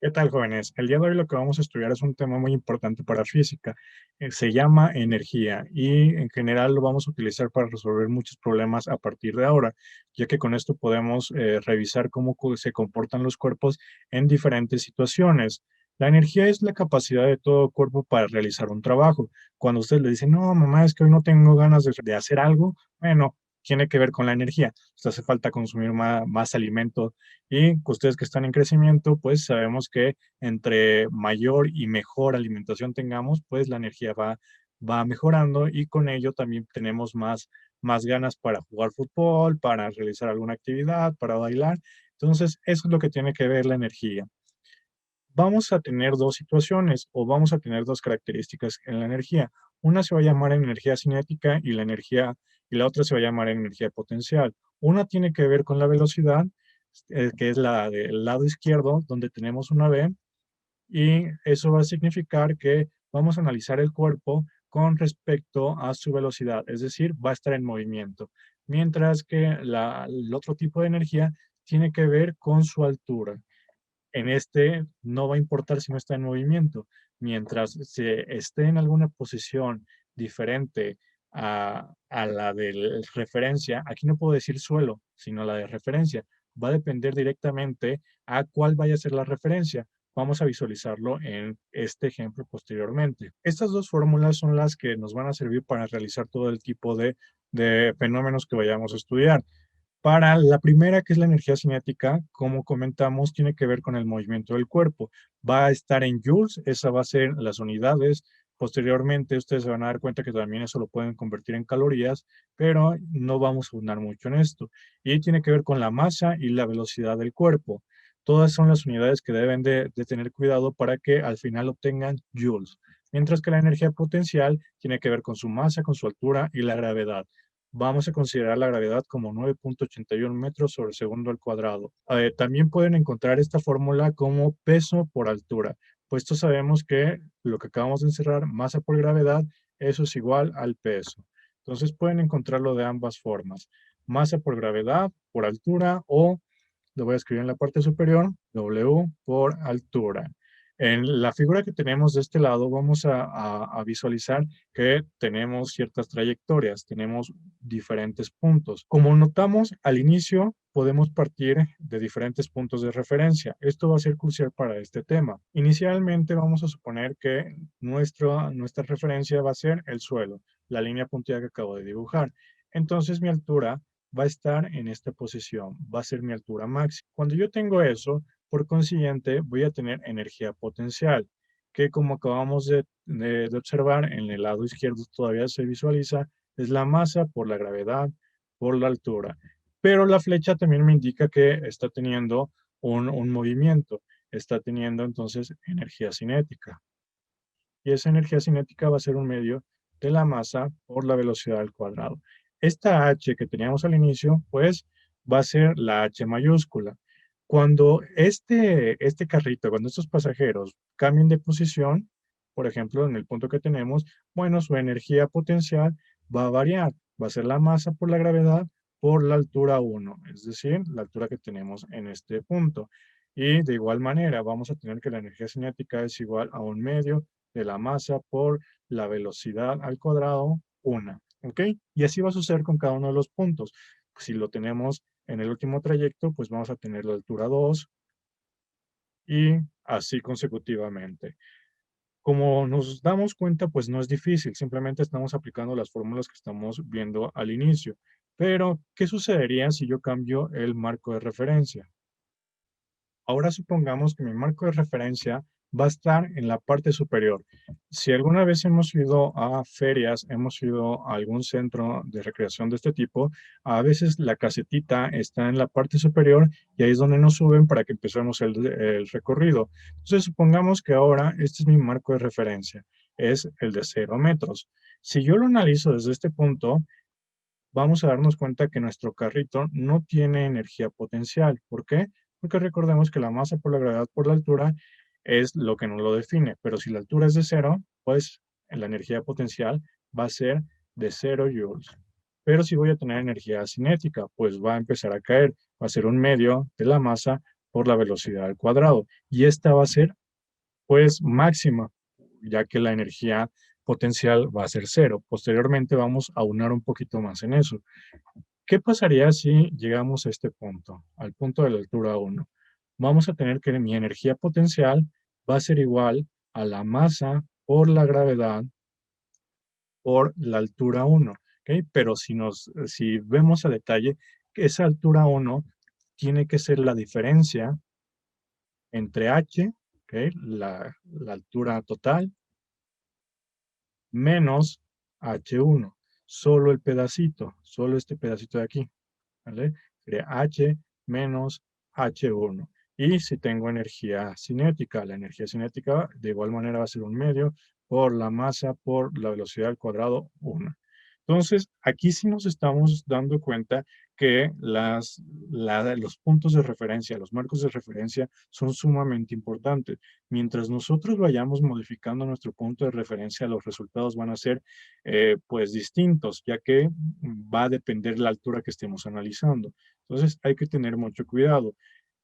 ¿Qué tal, jóvenes? El día de hoy lo que vamos a estudiar es un tema muy importante para física. Se llama energía y en general lo vamos a utilizar para resolver muchos problemas a partir de ahora, ya que con esto podemos revisar cómo se comportan los cuerpos en diferentes situaciones. La energía es la capacidad de todo cuerpo para realizar un trabajo. Cuando usted le dice, no, mamá, es que hoy no tengo ganas de hacer algo, bueno, tiene que ver con la energía. Usted hace falta consumir más alimento y ustedes que están en crecimiento, pues sabemos que entre mayor y mejor alimentación tengamos, pues la energía va mejorando y con ello también tenemos más ganas para jugar fútbol, para realizar alguna actividad, para bailar. Entonces, eso es lo que tiene que ver la energía. Vamos a tener dos situaciones o vamos a tener dos características en la energía. Una se va a llamar energía cinética y la otra se va a llamar energía potencial. Una tiene que ver con la velocidad, que es la del lado izquierdo, donde tenemos una V, y eso va a significar que vamos a analizar el cuerpo con respecto a su velocidad, es decir, va a estar en movimiento. Mientras que el otro tipo de energía tiene que ver con su altura. En este no va a importar si no está en movimiento. Mientras se esté en alguna posición diferente a la de referencia, aquí no puedo decir suelo, sino la de referencia. Va a depender directamente a cuál vaya a ser la referencia. Vamos a visualizarlo en este ejemplo posteriormente. Estas dos fórmulas son las que nos van a servir para realizar todo el tipo de fenómenos que vayamos a estudiar. Para la primera, que es la energía cinética, como comentamos, tiene que ver con el movimiento del cuerpo. Va a estar en joules, esa va a ser las unidades. Posteriormente, ustedes se van a dar cuenta que también eso lo pueden convertir en calorías, pero no vamos a abundar mucho en esto. Y tiene que ver con la masa y la velocidad del cuerpo. Todas son las unidades que deben de tener cuidado para que al final obtengan joules. Mientras que la energía potencial tiene que ver con su masa, con su altura y la gravedad. Vamos a considerar la gravedad como 9.81 metros sobre segundo al cuadrado. También pueden encontrar esta fórmula como peso por altura, puesto sabemos que lo que acabamos de encerrar, masa por gravedad, eso es igual al peso. Entonces pueden encontrarlo de ambas formas, masa por gravedad, por altura, o lo voy a escribir en la parte superior, W por altura. En la figura que tenemos de este lado vamos a visualizar que tenemos ciertas trayectorias, tenemos diferentes puntos. Como notamos al inicio, podemos partir de diferentes puntos de referencia. Esto va a ser crucial para este tema. Inicialmente vamos a suponer que nuestra referencia va a ser el suelo, la línea puntilla que acabo de dibujar. Entonces mi altura va a estar en esta posición, va a ser mi altura máxima. Cuando yo tengo eso, por consiguiente, voy a tener energía potencial, que como acabamos de observar, en el lado izquierdo todavía se visualiza, es la masa por la gravedad, por la altura. Pero la flecha también me indica que está teniendo un movimiento, está teniendo entonces energía cinética. Y esa energía cinética va a ser un medio de la masa por la velocidad al cuadrado. Esta h que teníamos al inicio, pues va a ser la h mayúscula. Cuando este carrito, cuando estos pasajeros cambien de posición, por ejemplo, en el punto que tenemos, bueno, su energía potencial va a variar. Va a ser la masa por la gravedad por la altura 1, es decir, la altura que tenemos en este punto. Y de igual manera, vamos a tener que la energía cinética es igual a un medio de la masa por la velocidad al cuadrado, 1. ¿Ok? Y así va a suceder con cada uno de los puntos. Si lo tenemos en el último trayecto, pues vamos a tener la altura 2 y así consecutivamente. Como nos damos cuenta, pues no es difícil, simplemente estamos aplicando las fórmulas que estamos viendo al inicio. Pero, ¿qué sucedería si yo cambio el marco de referencia? Ahora supongamos que mi marco de referencia va a estar en la parte superior. Si alguna vez hemos ido a ferias, hemos ido a algún centro de recreación de este tipo, a veces la casetita está en la parte superior y ahí es donde nos suben para que empecemos el recorrido. Entonces supongamos que ahora este es mi marco de referencia, es el de 0 metros. Si yo lo analizo desde este punto, vamos a darnos cuenta que nuestro carrito no tiene energía potencial. ¿Por qué? Porque recordemos que la masa por la gravedad por la altura es lo que nos lo define, pero si la altura es de 0, pues la energía potencial va a ser de 0 joules. Pero si voy a tener energía cinética, pues va a empezar a caer, va a ser un medio de la masa por la velocidad al cuadrado. Y esta va a ser, pues, máxima, ya que la energía potencial va a ser cero. Posteriormente vamos a aunar un poquito más en eso. ¿Qué pasaría si llegamos a este punto, al punto de la altura 1? Vamos a tener que mi energía potencial va a ser igual a la masa por la gravedad por la altura 1, ¿ok? Pero si vemos a detalle, esa altura 1 tiene que ser la diferencia entre h, ¿ok? La altura total, menos h1, solo el pedacito, solo este pedacito de aquí, ¿vale? Sería h menos h1. Y si tengo energía cinética, la energía cinética de igual manera va a ser un medio por la masa por la velocidad al cuadrado 1. Entonces, aquí sí nos estamos dando cuenta que los puntos de referencia, los marcos de referencia son sumamente importantes. Mientras nosotros vayamos modificando nuestro punto de referencia, los resultados van a ser pues distintos, ya que va a depender la altura que estemos analizando. Entonces, hay que tener mucho cuidado.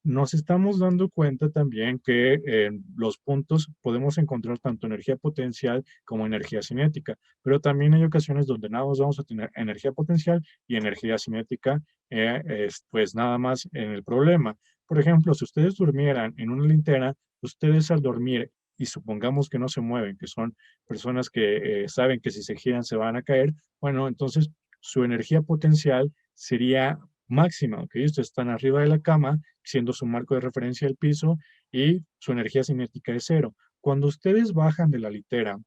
Nos estamos dando cuenta también que en los puntos podemos encontrar tanto energía potencial como energía cinética, pero también hay ocasiones donde nada más vamos a tener energía potencial y energía cinética, pues nada más en el problema. Por ejemplo, si ustedes durmieran en una linterna, ustedes al dormir y supongamos que no se mueven, que son personas que saben que si se giran se van a caer, bueno, entonces su energía potencial sería máxima, que ustedes están arriba de la cama, siendo su marco de referencia el piso, y su energía cinética es cero. Cuando ustedes bajan de la litera,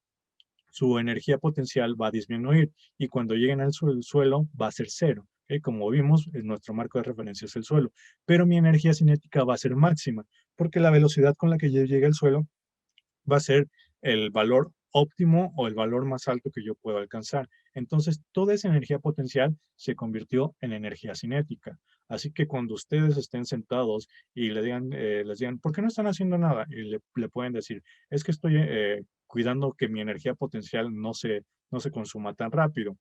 su energía potencial va a disminuir y cuando lleguen al suelo va a ser cero. ¿Okay? Como vimos, nuestro marco de referencia es el suelo, pero mi energía cinética va a ser máxima, porque la velocidad con la que yo llegue al suelo va a ser el valor óptimo o el valor más alto que yo puedo alcanzar. Entonces, toda esa energía potencial se convirtió en energía cinética. Así que cuando ustedes estén sentados y les digan, ¿por qué no están haciendo nada? Y le pueden decir, es que estoy cuidando que mi energía potencial no se consuma tan rápido.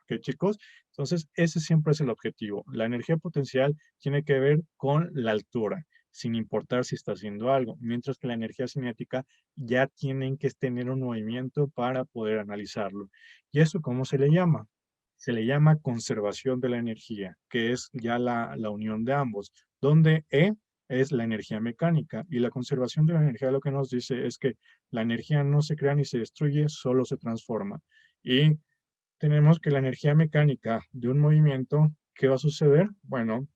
¿Ok, chicos? Entonces, ese siempre es el objetivo. La energía potencial tiene que ver con la altura, sin importar si está haciendo algo, mientras que la energía cinética ya tienen que tener un movimiento para poder analizarlo. ¿Y eso cómo se le llama? Se le llama conservación de la energía, que es ya la unión de ambos, donde E es la energía mecánica y la conservación de la energía lo que nos dice es que la energía no se crea ni se destruye, solo se transforma. Y tenemos que la energía mecánica de un movimiento, ¿qué va a suceder? Bueno,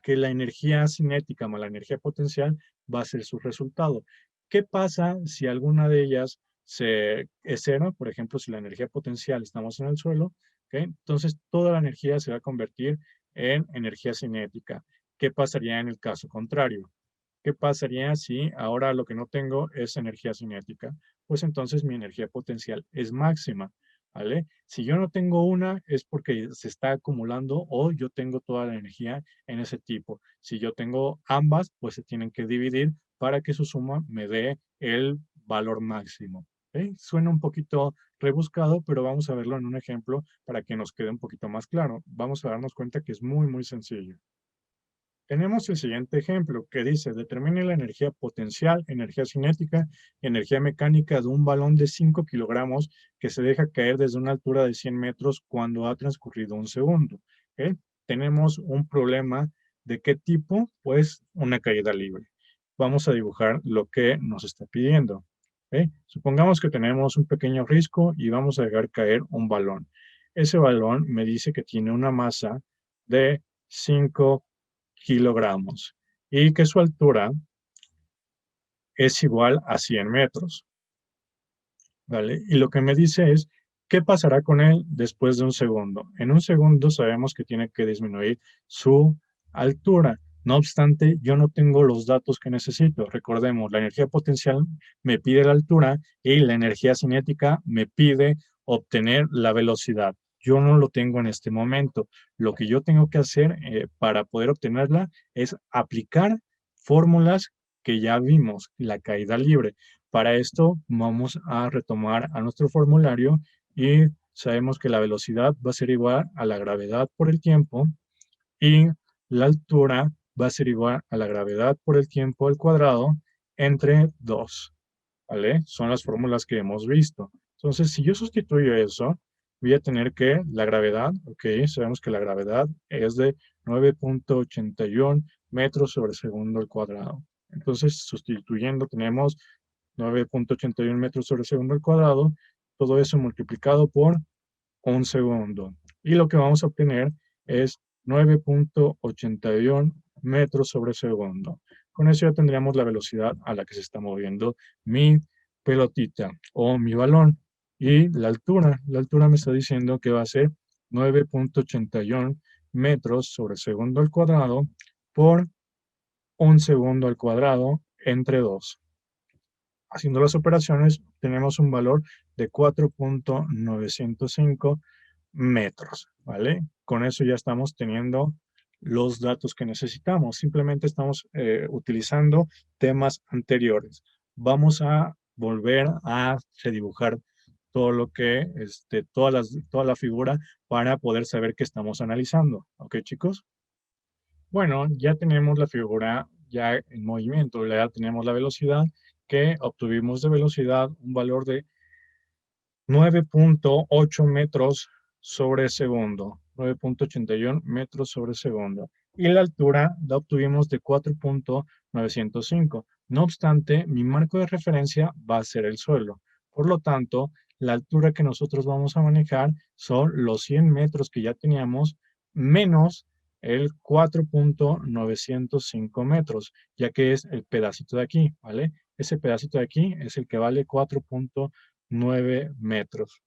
que la energía cinética más la energía potencial va a ser su resultado. ¿Qué pasa si alguna de ellas es cero? Por ejemplo, si la energía potencial estamos en el suelo, ¿okay? Entonces toda la energía se va a convertir en energía cinética. ¿Qué pasaría en el caso contrario? ¿Qué pasaría si ahora lo que no tengo es energía cinética? Pues entonces mi energía potencial es máxima, ¿vale? Si yo no tengo una es porque se está acumulando o yo tengo toda la energía en ese tipo. Si yo tengo ambas, pues se tienen que dividir para que su suma me dé el valor máximo. ¿Ok? Suena un poquito rebuscado, pero vamos a verlo en un ejemplo para que nos quede un poquito más claro. Vamos a darnos cuenta que es muy, muy sencillo. Tenemos el siguiente ejemplo que dice, determine la energía potencial, energía cinética y energía mecánica de un balón de 5 kilogramos que se deja caer desde una altura de 100 metros cuando ha transcurrido un segundo. ¿Ok? Tenemos un problema de qué tipo, pues una caída libre. Vamos a dibujar lo que nos está pidiendo. ¿Ok? Supongamos que tenemos un pequeño risco y vamos a dejar caer un balón. Ese balón me dice que tiene una masa de 5 kilogramos y que su altura es igual a 100 metros, ¿vale? Y lo que me dice es, ¿qué pasará con él después de un segundo? En un segundo sabemos que tiene que disminuir su altura. No obstante, yo no tengo los datos que necesito. Recordemos, la energía potencial me pide la altura y la energía cinética me pide obtener la velocidad. Yo no lo tengo en este momento. Lo que yo tengo que hacer para poder obtenerla es aplicar fórmulas que ya vimos, la caída libre. Para esto vamos a retomar a nuestro formulario y sabemos que la velocidad va a ser igual a la gravedad por el tiempo y la altura va a ser igual a la gravedad por el tiempo al cuadrado entre 2, ¿vale? Son las fórmulas que hemos visto. Entonces, si yo sustituyo eso, voy a tener que la gravedad, ok, sabemos que la gravedad es de 9.81 metros sobre segundo al cuadrado. Entonces, sustituyendo, tenemos 9.81 metros sobre segundo al cuadrado, todo eso multiplicado por un segundo. Y lo que vamos a obtener es 9.81 metros sobre segundo. Con eso ya tendríamos la velocidad a la que se está moviendo mi pelotita o mi balón. Y la altura me está diciendo que va a ser 9.81 metros sobre segundo al cuadrado por un segundo al cuadrado entre 2. Haciendo las operaciones, tenemos un valor de 4.905 metros, ¿vale? Con eso ya estamos teniendo los datos que necesitamos. Simplemente estamos utilizando temas anteriores. Vamos a volver a redibujar todo lo que, toda la figura para poder saber qué estamos analizando. ¿Ok, chicos? Bueno, ya tenemos la figura ya en movimiento, ya tenemos la velocidad que obtuvimos de velocidad un valor de 9.8 metros sobre segundo, 9.81 metros sobre segundo. Y la altura la obtuvimos de 4.905. No obstante, mi marco de referencia va a ser el suelo. Por lo tanto, la altura que nosotros vamos a manejar son los 100 metros que ya teníamos menos el 4.905 metros, ya que es el pedacito de aquí, ¿vale? Ese pedacito de aquí es el que vale 4.9 metros.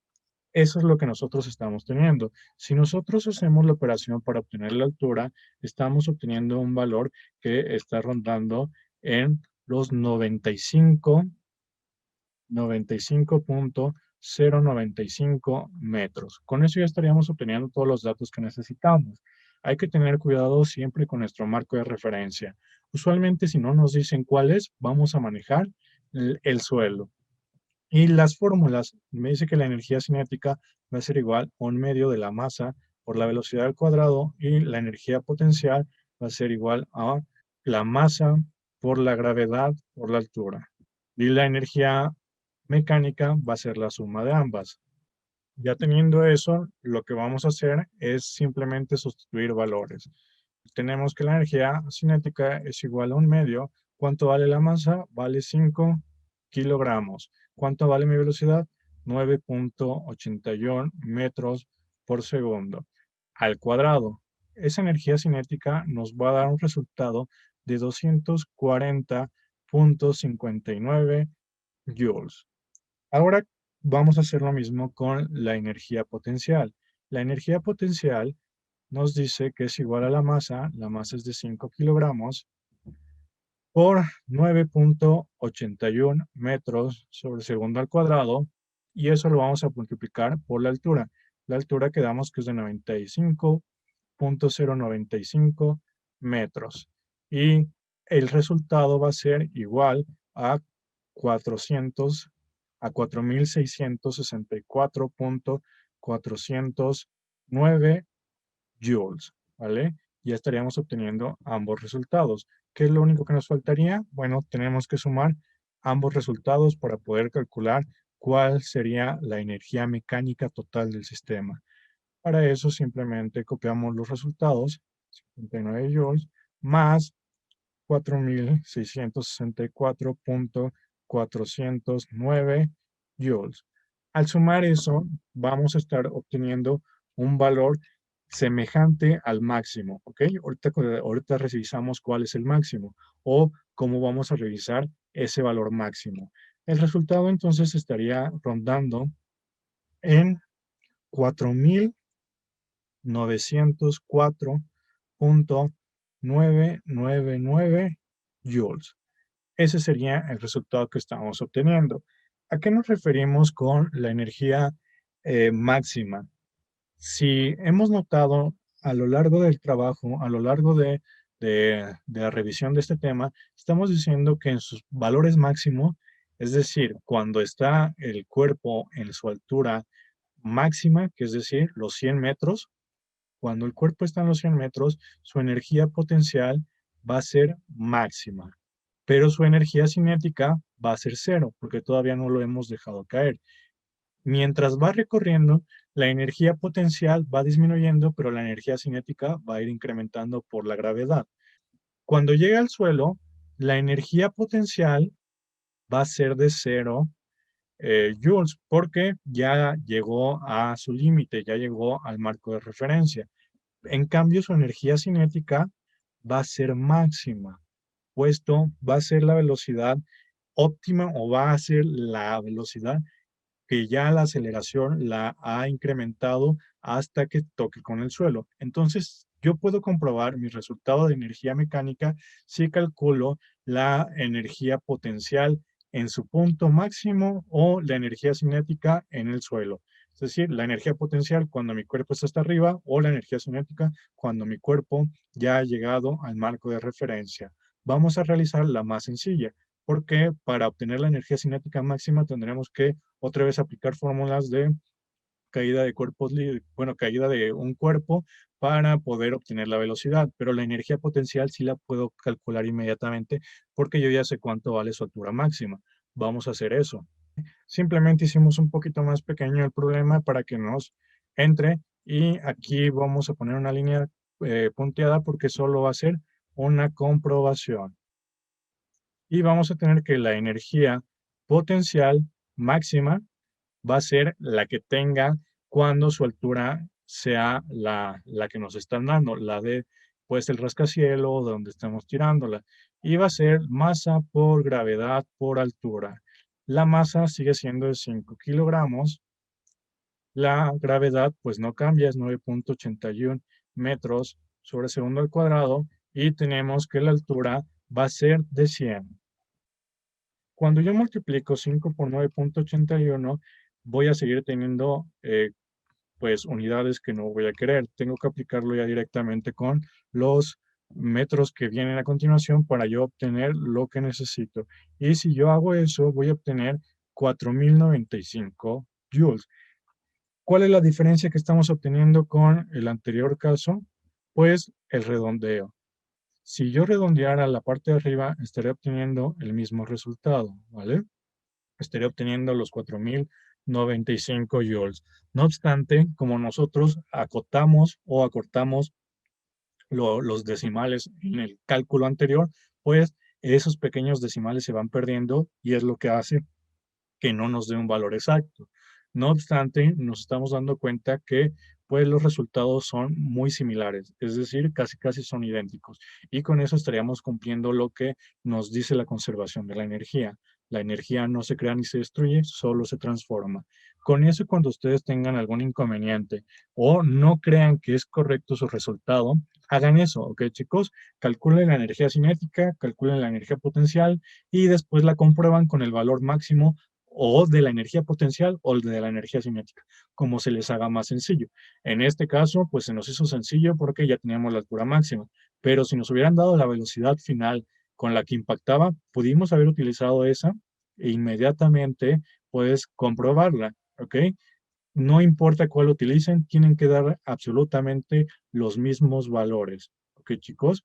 Eso es lo que nosotros estamos teniendo. Si nosotros hacemos la operación para obtener la altura, estamos obteniendo un valor que está rondando en los 95.095 metros. Con eso ya estaríamos obteniendo todos los datos que necesitamos. Hay que tener cuidado siempre con nuestro marco de referencia. Usualmente, si no nos dicen cuál es, vamos a manejar el suelo. Y las fórmulas, me dice que la energía cinética va a ser igual a un medio de la masa por la velocidad al cuadrado y la energía potencial va a ser igual a la masa por la gravedad por la altura. Y la energía mecánica va a ser la suma de ambas. Ya teniendo eso, lo que vamos a hacer es simplemente sustituir valores. Tenemos que la energía cinética es igual a un medio. ¿Cuánto vale la masa? Vale 5 kilogramos. ¿Cuánto vale mi velocidad? 9.81 metros por segundo al cuadrado. Esa energía cinética nos va a dar un resultado de 240.59 joules. Ahora vamos a hacer lo mismo con la energía potencial. La energía potencial nos dice que es igual a la masa es de 5 kilogramos, por 9.81 metros sobre segundo al cuadrado, y eso lo vamos a multiplicar por la altura. La altura quedamos que es de 95.095 metros. Y el resultado va a ser igual a 400 a 4.664.409 joules, ¿vale? Ya estaríamos obteniendo ambos resultados. ¿Qué es lo único que nos faltaría? Bueno, tenemos que sumar ambos resultados para poder calcular cuál sería la energía mecánica total del sistema. Para eso simplemente copiamos los resultados, 59 joules, más 4.664.409 joules. Al sumar eso, vamos a estar obteniendo un valor semejante al máximo, ¿ok? Ahorita revisamos cuál es el máximo o cómo vamos a revisar ese valor máximo. El resultado entonces estaría rondando en 4.904.999 joules. Ese sería el resultado que estamos obteniendo. ¿A qué nos referimos con la energía máxima? Si hemos notado a lo largo del trabajo, a lo largo de la revisión de este tema, estamos diciendo que en sus valores máximos, es decir, cuando está el cuerpo en su altura máxima, que es decir, los 100 metros, cuando el cuerpo está en los 100 metros, su energía potencial va a ser máxima, pero su energía cinética va a ser cero, porque todavía no lo hemos dejado caer. Mientras va recorriendo, la energía potencial va disminuyendo, pero la energía cinética va a ir incrementando por la gravedad. Cuando llega al suelo, la energía potencial va a ser de cero joules, porque ya llegó a su límite, ya llegó al marco de referencia. En cambio, su energía cinética va a ser máxima, puesto va a ser la velocidad óptima o va a ser la velocidad que ya la aceleración la ha incrementado hasta que toque con el suelo. Entonces, yo puedo comprobar mi resultado de energía mecánica si calculo la energía potencial en su punto máximo o la energía cinética en el suelo. Es decir, la energía potencial cuando mi cuerpo está hasta arriba o la energía cinética cuando mi cuerpo ya ha llegado al marco de referencia. Vamos a realizar la más sencilla, porque para obtener la energía cinética máxima tendremos que otra vez aplicar fórmulas de caída de cuerpos, bueno, caída de un cuerpo para poder obtener la velocidad, pero la energía potencial sí la puedo calcular inmediatamente porque yo ya sé cuánto vale su altura máxima. Vamos a hacer eso. Simplemente hicimos un poquito más pequeño el problema para que nos entre y aquí vamos a poner una línea punteada porque solo va a ser una comprobación. Y vamos a tener que la energía potencial máxima va a ser la que tenga cuando su altura sea la que nos están dando, la de pues el rascacielos donde estamos tirándola. Y va a ser masa por gravedad por altura. La masa sigue siendo de 5 kilogramos. La gravedad pues no cambia, es 9.81 metros sobre segundo al cuadrado. Y tenemos que la altura va a ser de 100. Cuando yo multiplico 5 por 9.81, voy a seguir teniendo pues unidades que no voy a querer. Tengo que aplicarlo ya directamente con los metros que vienen a continuación para yo obtener lo que necesito. Y si yo hago eso, voy a obtener 4095 joules. ¿Cuál es la diferencia que estamos obteniendo con el anterior caso? Pues el redondeo. Si yo redondeara la parte de arriba, estaría obteniendo el mismo resultado, ¿vale? Estaría obteniendo los 4095 joules. No obstante, como nosotros acotamos o acortamos los decimales en el cálculo anterior, pues esos pequeños decimales se van perdiendo y es lo que hace que no nos dé un valor exacto. No obstante, nos estamos dando cuenta que pues los resultados son muy similares, es decir, casi casi son idénticos. Y con eso estaríamos cumpliendo lo que nos dice la conservación de la energía. La energía no se crea ni se destruye, solo se transforma. Con eso, cuando ustedes tengan algún inconveniente o no crean que es correcto su resultado, hagan eso, ¿ok, chicos? Calculen la energía cinética, calculen la energía potencial y después la comprueban con el valor máximo o de la energía potencial o de la energía cinética, como se les haga más sencillo. En este caso, pues se nos hizo sencillo porque ya teníamos la altura máxima, pero si nos hubieran dado la velocidad final con la que impactaba, pudimos haber utilizado esa e inmediatamente puedes comprobarla, ¿ok? No importa cuál utilicen, tienen que dar absolutamente los mismos valores, ¿ok, chicos?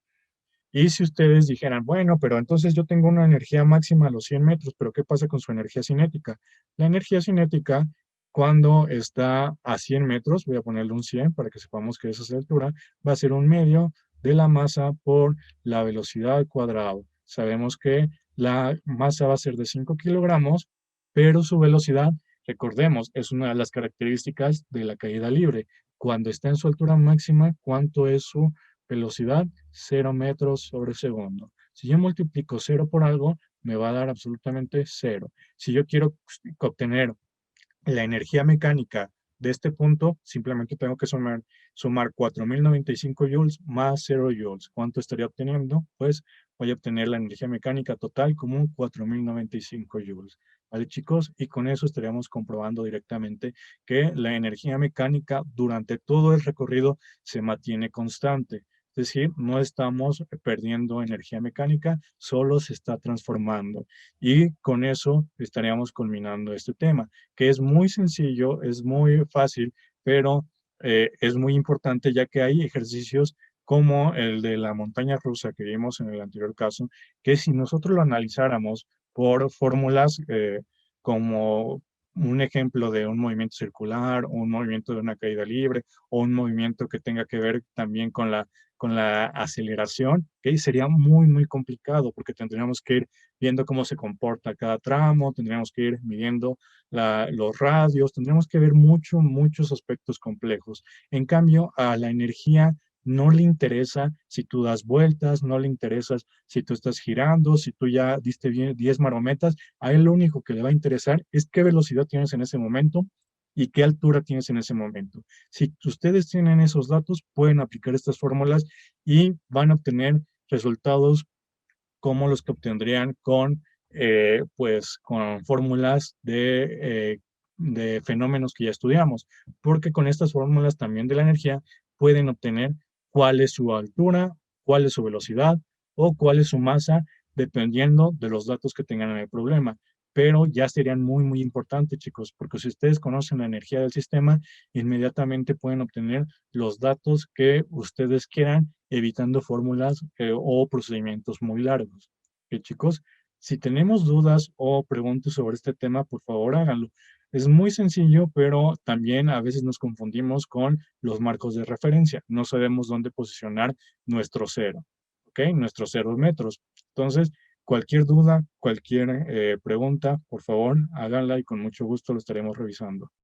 Y si ustedes dijeran, bueno, pero entonces yo tengo una energía máxima a los 100 metros, pero ¿qué pasa con su energía cinética? La energía cinética, cuando está a 100 metros, voy a ponerle un 100 para que sepamos que esa es la altura, va a ser un medio de la masa por la velocidad al cuadrado. Sabemos que la masa va a ser de 5 kilogramos, pero su velocidad, recordemos, es una de las características de la caída libre. Cuando está en su altura máxima, ¿cuánto es su velocidad? 0 metros sobre segundo. Si yo multiplico 0 por algo, me va a dar absolutamente 0. Si yo quiero obtener la energía mecánica de este punto, simplemente tengo que sumar 4095 joules más 0 joules. ¿Cuánto estaría obteniendo? Pues voy a obtener la energía mecánica total como 4095 joules. ¿Vale, chicos? Y con eso estaríamos comprobando directamente que la energía mecánica durante todo el recorrido se mantiene constante. Es decir, no estamos perdiendo energía mecánica, solo se está transformando. Y con eso estaríamos culminando este tema, que es muy sencillo, es muy fácil, pero es muy importante ya que hay ejercicios como el de la montaña rusa que vimos en el anterior caso, que si nosotros lo analizáramos por fórmulas como un ejemplo de un movimiento circular, o un movimiento de una caída libre, o un movimiento que tenga que ver también con la aceleración, que sería muy, muy complicado porque tendríamos que ir viendo cómo se comporta cada tramo, tendríamos que ir midiendo los radios, tendríamos que ver muchos aspectos complejos. En cambio, a la energía no le interesa si tú das vueltas, no le interesa si tú estás girando, si tú ya diste 10 marometas, a él lo único que le va a interesar es qué velocidad tienes en ese momento y qué altura tienes en ese momento. Si ustedes tienen esos datos, pueden aplicar estas fórmulas y van a obtener resultados como los que obtendrían pues, con fórmulas de fenómenos que ya estudiamos, porque con estas fórmulas también de la energía pueden obtener cuál es su altura, cuál es su velocidad o cuál es su masa, dependiendo de los datos que tengan en el problema. Pero ya serían muy, muy importantes, chicos, porque si ustedes conocen la energía del sistema, inmediatamente pueden obtener los datos que ustedes quieran, evitando fórmulas o procedimientos muy largos. Chicos, si tenemos dudas o preguntas sobre este tema, por favor háganlo. Es muy sencillo, pero también a veces nos confundimos con los marcos de referencia. No sabemos dónde posicionar nuestro cero, ¿ok? Nuestros 0 metros. Entonces, cualquier duda, cualquier pregunta, por favor, háganla y con mucho gusto lo estaremos revisando.